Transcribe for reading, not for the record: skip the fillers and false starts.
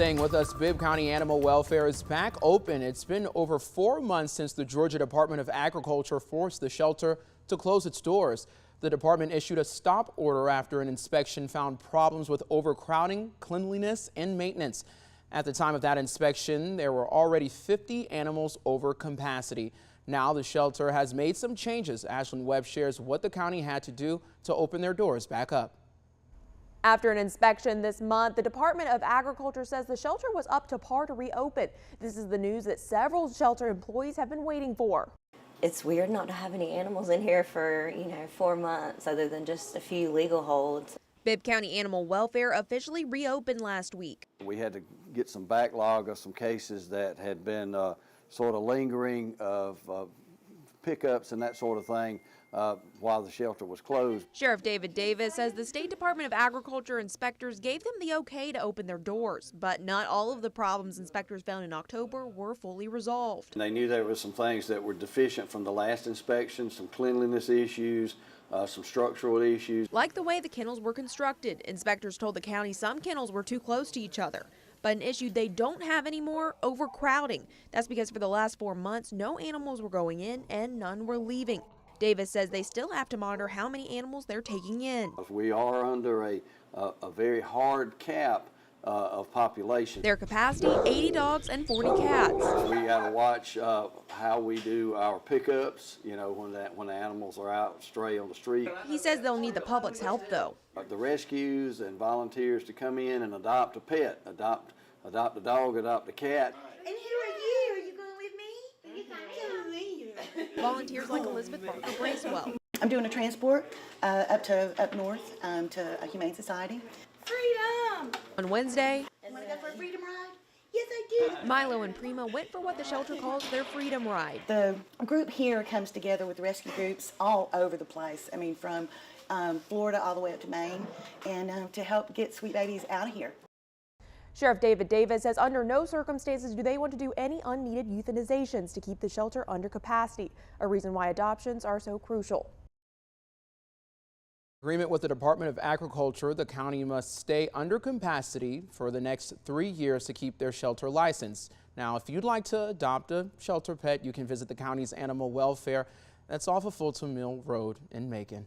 Staying with us, Bibb County Animal Welfare is back open. It's been over 4 months since the Georgia Department of Agriculture forced the shelter to close its doors. The department issued a stop order after an inspection found problems with overcrowding, cleanliness, and maintenance. At the time of that inspection, there were already 50 animals over capacity. Now the shelter has made some changes. Ashlyn Webb shares what the county had to do to open their doors back up. After an inspection this month, the Department of Agriculture says the shelter was up to par to reopen. This is the news that several shelter employees have been waiting for. It's weird not to have any animals in here for, 4 months other than just a few legal holds. Bibb County Animal Welfare officially reopened last week. We had to get some backlog of some cases that had been sort of lingering of pickups and that sort of thing while the shelter was closed. Sheriff David Davis says the State Department of Agriculture inspectors gave them the okay to open their doors, but not all of the problems inspectors found in October were fully resolved. They knew there were some things that were deficient from the last inspection, some cleanliness issues, some structural issues. Like the way the kennels were constructed. Inspectors told the county some kennels were too close to each other. But an issue they don't have anymore, overcrowding. That's because for the last 4 months, no animals were going in and none were leaving. Davis says they still have to monitor how many animals they're taking in. We are under a very hard cap of population. Their capacity, 80 dogs and 40 cats. We got to watch how we do our pickups, when the animals are out stray on the street. He says they'll need the public's help, though. The rescues and volunteers to come in and adopt a pet, adopt a dog, adopt a cat. And who are you? Are you going with me? Come with me. Volunteers like Elizabeth Barker Bracewell. I'm doing a transport up north to a humane society. Freedom! On Wednesday, Want to go for a freedom ride? Yes, I do. Milo and Prima went for what the shelter calls their freedom ride. The group here comes together with rescue groups all over the place. I mean, from Florida all the way up to Maine, and to help get sweet babies out of here. Sheriff David Davis says under no circumstances do they want to do any unneeded euthanizations to keep the shelter under capacity, a reason why adoptions are so crucial. Agreement with the Department of Agriculture, the county must stay under capacity for the next 3 years to keep their shelter license. Now, if you'd like to adopt a shelter pet, you can visit the county's animal welfare. That's off of Fulton Mill Road in Macon.